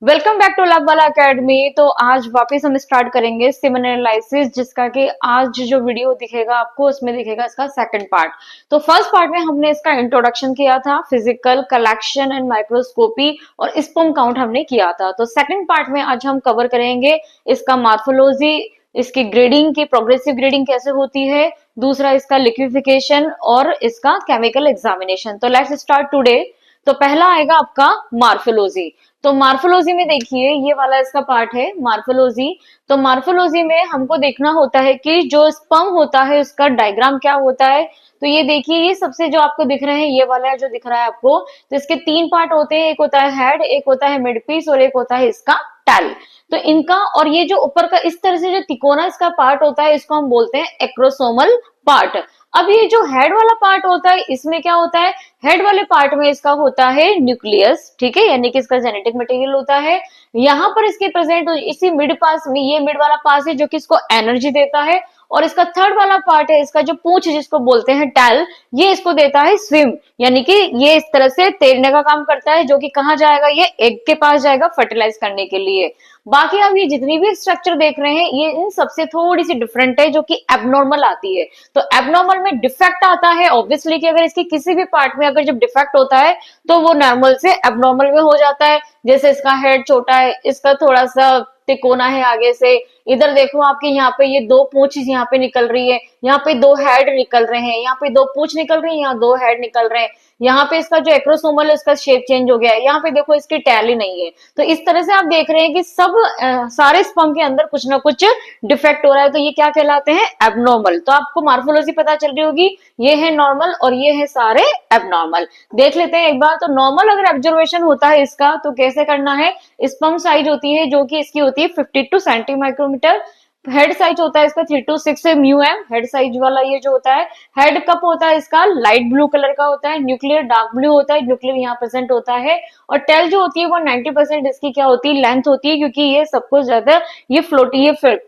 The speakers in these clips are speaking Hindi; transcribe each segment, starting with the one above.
वेलकम बैक टू लव वाला अकेडमी। तो आज वापस हम स्टार्ट करेंगे सेमन एनालिसिस, जिसका कि आज जो वीडियो दिखेगा आपको उसमें दिखेगा इसका सेकंड पार्ट। तो फर्स्ट पार्ट में हमने इसका इंट्रोडक्शन किया था, फिजिकल कलेक्शन एंड माइक्रोस्कोपी और स्पर्म काउंट हमने किया था। तो सेकंड पार्ट में आज हम कवर करेंगे इसका मॉर्फोलॉजी, इसकी ग्रेडिंग की प्रोग्रेसिव ग्रेडिंग कैसे होती है, दूसरा इसका लिक्विफिकेशन और इसका केमिकल एग्जामिनेशन। तो लेट्स स्टार्ट टुडे। तो पहला आएगा आपका मॉर्फोलॉजी। तो मॉर्फोलॉजी में देखिए ये वाला इसका पार्ट है मॉर्फोलॉजी। तो मॉर्फोलॉजी में हमको देखना होता है कि जो स्पर्म होता है उसका डायग्राम क्या होता है। तो ये देखिए, ये सबसे जो आपको दिख रहे हैं ये वाला जो दिख रहा है आपको, तो इसके तीन पार्ट होते हैं, एक होता है हेड, एक होता है मिड पीस और एक होता है इसका टेल। तो इनका और ये जो ऊपर का इस तरह से जो तिकोना इसका पार्ट होता है इसको हम बोलते हैं एक्रोसोमल पार्ट। अब ये जो हेड वाला पार्ट होता है इसमें क्या होता है, हेड वाले पार्ट में इसका होता है न्यूक्लियस, ठीक है, यानी कि इसका जेनेटिक मटेरियल होता है। यहाँ पर इसके प्रेजेंट इसी मिड पास में, ये मिड वाला पास है जो कि इसको एनर्जी देता है। और इसका थर्ड वाला पार्ट है, इसका जो पूंछ जिसको बोलते हैं टेल, ये इसको देता है स्विम, यानी कि ये इस तरह से तैरने का काम करता है, जो कि कहाँ जाएगा, ये एग के पास जाएगा फर्टिलाइज करने के लिए। बाकी आप ये जितनी भी स्ट्रक्चर देख रहे हैं ये इन सबसे थोड़ी सी डिफरेंट है, जो कि एबनॉर्मल आती है। तो एबनॉर्मल में डिफेक्ट आता है ऑब्वियसली, कि अगर इसके किसी भी पार्ट में अगर जब डिफेक्ट होता है तो वो नॉर्मल से एबनॉर्मल में हो जाता है। जैसे इसका हेड छोटा है, इसका थोड़ा सा तिकोना है आगे से, इधर देखो आपके यहाँ पे ये दो पूंछ यहाँ पे निकल रही है, यहाँ पे दो हेड निकल रहे हैं, यहाँ पे दो पूंछ निकल रही है, यहाँ दो हेड निकल रहे हैं। यहाँ पे इसका जो एक्रोसोमल है उसका शेप चेंज हो गया है, यहाँ पे देखो इसकी टैल ही नहीं है। तो इस तरह से आप देख रहे हैं कि सब सारे स्पर्म के अंदर कुछ ना कुछ डिफेक्ट हो रहा है। तो ये क्या कहलाते हैं, एबनॉर्मल। तो आपको मॉर्फोलॉजी पता चल रही होगी, ये है नॉर्मल और ये है सारे एबनॉर्मल। देख लेते हैं एक बार। तो नॉर्मल अगर ऑब्जर्वेशन होता है इसका तो कैसे करना है, स्पर्म साइज होती है जो कि इसकी होती है 52 सेंटी माइक्रोमीटर। हेड साइज होता है इसका 3 to 6 mu m, head size वाला ये जो होता है। हेड कप होता है इसका लाइट ब्लू कलर का होता है, न्यूक्लियर डार्क ब्लू होता है, न्यूक्लियर यहाँ प्रेजेंट होता है। और टेल जो होती है वो 90% इसकी क्या होती है, लेंथ होती है, क्योंकि ये सबको ज्यादा ये फ्लोटी ये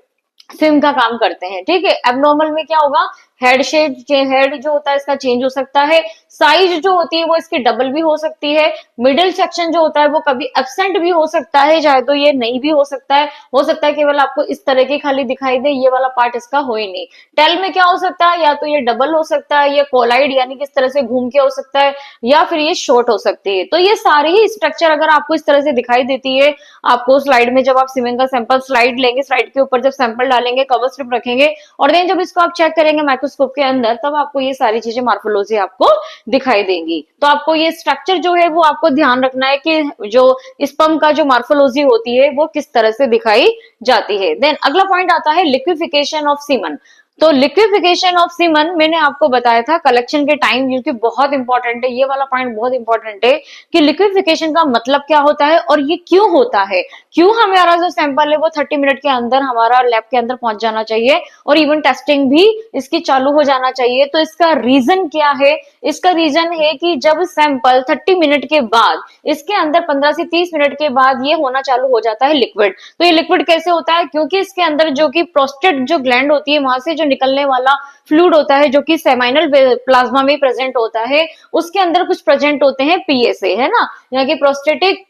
स्विम का काम करते हैं, ठीक है। एबनॉर्मल में क्या होगा, हेड शेप, हेड जो होता है इसका चेंज हो सकता है, साइज जो होती है वो इसकी डबल भी हो सकती है, मिडिल सेक्शन जो होता है वो कभी एब्सेंट भी हो सकता है, चाहे तो ये नहीं भी हो सकता है केवल आपको इस तरह की खाली दिखाई दे, ये वाला पार्ट इसका हो ही नहीं। टेल में क्या हो सकता है, या तो ये डबल हो सकता है, ये कोलाइड यानी कि इस तरह से घूम के हो सकता है, या फिर ये शॉर्ट हो सकती है। तो ये सारी ही स्ट्रक्चर अगर आपको इस तरह से दिखाई देती है, आपको स्लाइड में जब आप सीमेंट का सैंपल स्लाइड लेंगे, स्लाइड के ऊपर जब सैंपल डालेंगे, कवर स्लिप रखेंगे और देन जब इसको आप चेक करेंगे माइक्रोस्कोप के अंदर, तब आपको ये सारी चीजें मॉर्फोलॉजी आपको दिखाई देंगी। तो आपको ये स्ट्रक्चर जो है वो आपको ध्यान रखना है कि जो स्पर्म का जो मॉर्फोलॉजी होती है वो किस तरह से दिखाई जाती है। देन अगला पॉइंट आता है लिक्विफिकेशन ऑफ सीमन। तो लिक्विफिकेशन ऑफ सीमन मैंने आपको बताया था कलेक्शन के टाइम, जो कि बहुत इंपॉर्टेंट है, ये वाला पॉइंट बहुत इंपॉर्टेंट है कि लिक्विफिकेशन का मतलब क्या होता है और ये क्यों होता है, क्यों हमारा जो सैंपल है वो 30 मिनट के अंदर हमारा लैब के अंदर पहुंच जाना चाहिए और इवन टेस्टिंग भी इसकी चालू हो जाना चाहिए। तो इसका रीजन क्या है, इसका रीजन है कि जब सैंपल 30 मिनट के बाद, इसके अंदर 15 से 30 मिनट के बाद ये होना चालू हो जाता है लिक्विड। तो ये लिक्विड कैसे होता है, क्योंकि इसके अंदर जो कि प्रोस्टेट जो ग्लैंड होती है वहां से जो निकलने वाला फ्लूइड होता है, जो कि सेमाइनल प्लाज्मा में प्रेजेंट होता है, उसके अंदर कुछ प्रेजेंट होते हैं पीएसए, है ना, यहाँ की प्रोस्टेटिक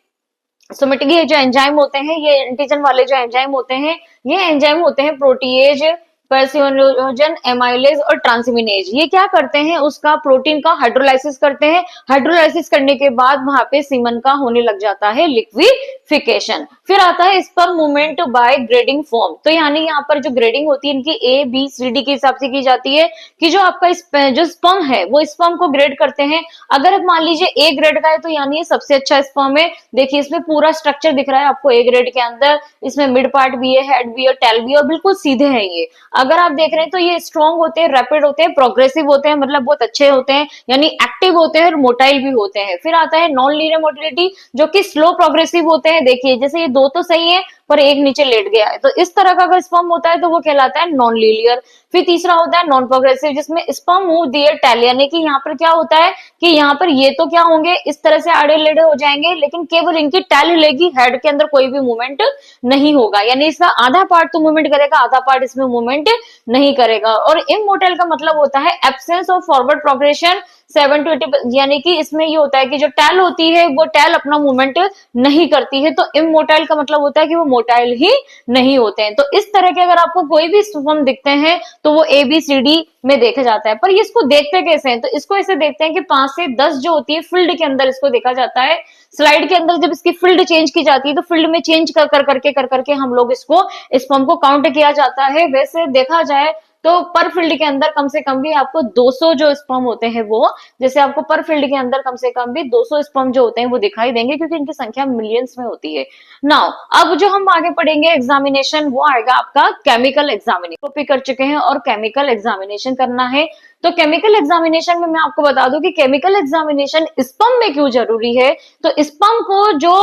सोमेटिक ये जो एंजाइम होते हैं, ये एंटीजन वाले जो एंजाइम होते हैं, ये एंजाइम होते हैं प्रोटीएज, पर्सिनोजन, एमाइलेज और ट्रांसमिनेज। ये क्या करते हैं, उसका प्रोटीन का हाइड्रोलाइसिस करते हैं। हाइड्रोलाइसिस करने के बाद वहां पे सीमन का होने लग जाता है लिक्विफिकेशन। फिर आता है sperm movement by grading form. तो यानी यहाँ पर जो ग्रेडिंग होती है इनकी ए बी सी डी के हिसाब से की जाती है, कि जो आपका जो स्पर्म है वो स्पर्म को ग्रेड करते हैं। अगर मान लीजिए ए ग्रेड का है तो यानी ये सबसे अच्छा स्पर्म है। देखिए इसमें पूरा स्ट्रक्चर दिख रहा है आपको ए ग्रेड के अंदर, इसमें मिड पार्ट भी है, हेड भी और टेल भी, और बिल्कुल सीधे हैं ये। अगर आप देख रहे हैं तो ये स्ट्रॉन्ग होते हैं, रैपिड होते हैं, प्रोग्रेसिव होते हैं, मतलब बहुत अच्छे होते हैं, यानी एक्टिव होते हैं और मोटाइल भी होते हैं। फिर आता है नॉन लीनियर मोटिलिटी, जो कि स्लो प्रोग्रेसिव होते हैं। देखिए जैसे ये दो तो सही है पर एक नीचे लेट गया है, तो इस तरह का अगर स्पर्म होता है तो वो कहलाता है नॉन लीनियर। फिर तीसरा होता है नॉन प्रोग्रेसिव, जिसमें स्पर्म मूव दियर टेल, यानी कि यहाँ पर क्या होता है कि यहाँ पर ये तो क्या होंगे, इस तरह से आड़े लेड़े हो जाएंगे, लेकिन केवल इनकी टेल हिलेगी, हेड के अंदर कोई भी मूवमेंट नहीं होगा, यानी इसका आधा पार्ट तो मूवमेंट करेगा, आधा पार्ट इसमें मूवमेंट नहीं करेगा। और इमोर्टल का मतलब होता है absence of forward progression, 70 to 80, यानी कि इसमें ये होता है कि जो टेल होती है वो टेल अपना मूवमेंट नहीं करती है, तो इमोटाइल का मतलब होता है कि वो मोटाइल ही नहीं होते हैं। तो इस तरह के अगर आपको कोई भी स्पर्म दिखते हैं तो वो ABCD में देखा जाता है। पर ये इसको देखते कैसे हैं, तो इसको ऐसे देखते हैं कि 5 से 10 जो होती है फील्ड के अंदर इसको देखा जाता है। स्लाइड के अंदर जब इसकी फील्ड चेंज की जाती है तो फील्ड में चेंज कर करके हम लोग इसको स्पर्म को काउंट किया जाता है। वैसे देखा जाए तो पर फील्ड के अंदर कम से कम भी आपको 200 जो स्पर्म होते हैं वो, जैसे आपको पर फील्ड के अंदर कम से कम भी 200 स्पर्म जो होते हैं वो दिखाई देंगे, क्योंकि इनकी संख्या मिलियंस में होती है। नाउ अब जो हम आगे पढ़ेंगे एग्जामिनेशन, वो आएगा आपका केमिकल एग्जामिनेशन। कॉपी कर चुके हैं और केमिकल एग्जामिनेशन करना है। तो केमिकल एग्जामिनेशन में मैं आपको बता दूं कि केमिकल एग्जामिनेशन स्पर्म में क्यों जरूरी है। तो स्पर्म को जो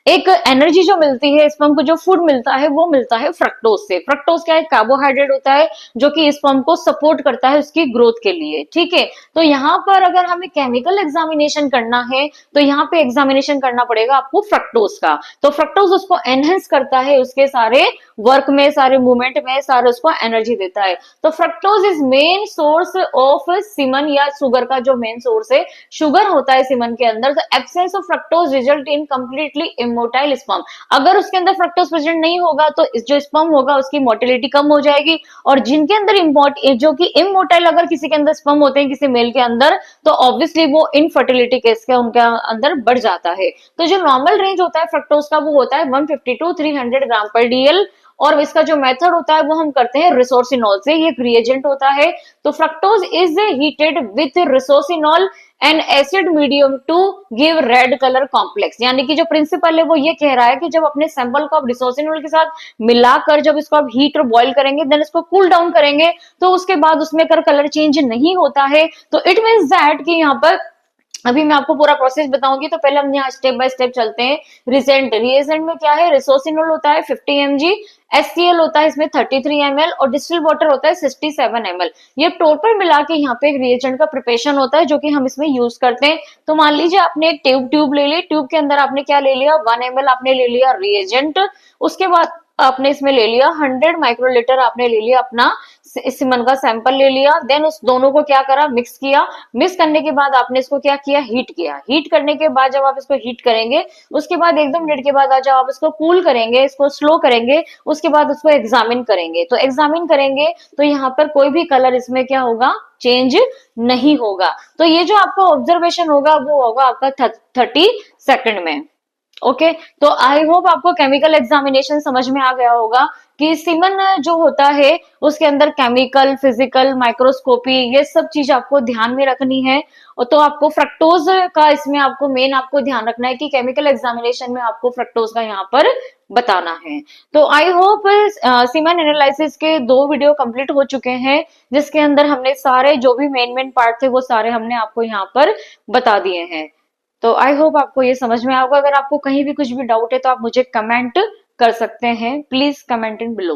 एक एनर्जी जो मिलती है, स्पर्म को जो फूड मिलता है वो मिलता है फ्रक्टोज से। फ्रक्टोज क्या है, कार्बोहाइड्रेट होता है जो कि स्पर्म को सपोर्ट करता है उसकी ग्रोथ के लिए। ठीक है, तो यहाँ पर अगर हमें केमिकल एग्जामिनेशन करना है तो यहाँ पे एग्जामिनेशन करना पड़ेगा आपको फ्रक्टोज का। तो फ्रक्टोज उसको एनहेंस करता है, उसके सारे वर्क में, सारे मूवमेंट में, सारे उसको एनर्जी देता है। तो fructose is main source of semen, या शुगर का जो मेन सोर्स है शुगर होता है सीमन के अंदर। तो absence of fructose result in completely immotile sperm. अगर उसके अंदर फ्रक्टोज प्रेजेंट नहीं होगा तो जो स्पर्म होगा उसकी मोटिलिटी कम हो जाएगी, और जिनके अंदर जो कि इमोटाइल अगर किसी के अंदर स्पर्म होते हैं किसी मेल के अंदर, तो ऑब्वियसली वो इनफर्टिलिटी केस का उनके अंदर बढ़ जाता है। तो जो नॉर्मल रेंज होता है फ्रक्टोज का वो होता है 150 to 300 ग्राम पर DL, और इसका जो मेथड होता है वो हम करते हैं रिसोर्सिनॉल से। ये एक रिएजेंट होता है। तो fructose is heated with resorcinol and acid medium to give red colour complex. यानी कि जो प्रिंसिपल है वो ये कह रहा है कि जब अपने सैंपल को आप रिसोर्सिनॉल के साथ मिलाकर जब इसको आप हीट और बॉईल करेंगे, देन इसको कूल डाउन करेंगे, तो उसके बाद उसमें कलर चेंज नहीं होता है। तो इट मीन्स दैट कि यहाँ पर अभी मैं आपको पूरा प्रोसेस बताऊंगी, तो पहले हम यहाँ स्टेप बाय स्टेप चलते हैं। रिएजेंट में क्या है, रिसोर्सिनॉल होता है 50 mg, HCl होता है इसमें 33 ml, और डिस्टिल वाटर होता है 67 ml। ये टोटल मिला के यहाँ पे एक रिएजेंट का प्रिपरेशन होता है जो कि हम इसमें यूज करते हैं। तो मान लीजिए आपने एक ट्यूब ले ली, ट्यूब के अंदर आपने क्या ले लिया, 1 ml आपने ले लिया रिएजेंट। उसके बाद आपने इसमें ले लिया 100 माइक्रोलीटर, आपने ले लिया अपना सीमन का सैंपल ले लिया। देन उस दोनों को क्या करा, मिक्स किया। मिक्स करने के बाद आपने इसको क्या किया, हीट किया। हीट करने के बाद जब आप इसको हीट करेंगे उसके बाद 1-2 मिनट के बाद जब आप इसको कूल करेंगे, इसको स्लो करेंगे, उसके बाद उसको एग्जामिन करेंगे। तो एग्जामिन करेंगे तो यहाँ पर कोई भी कलर इसमें क्या होगा, चेंज नहीं होगा। तो ये जो आपका ऑब्जर्वेशन होगा वो होगा आपका 30 सेकंड में। ओके, तो आई होप आपको केमिकल एग्जामिनेशन समझ में आ गया होगा कि सीमन जो होता है उसके अंदर केमिकल, फिजिकल, माइक्रोस्कोपी, ये सब चीज आपको ध्यान में रखनी है। और तो आपको फ्रक्टोज का इसमें आपको मेन आपको ध्यान रखना है कि केमिकल एग्जामिनेशन में आपको फ्रक्टोज का यहाँ पर बताना है। तो आई होप सीमन एनालिसिस के 2 वीडियो कंप्लीट हो चुके हैं, जिसके अंदर हमने सारे जो भी मेन पार्ट थे वो सारे हमने आपको यहाँ पर बता दिए हैं। तो आई होप आपको ये समझ में आएगा। अगर आपको कहीं भी कुछ भी डाउट है तो आप मुझे कमेंट कर सकते हैं। Please comment in below.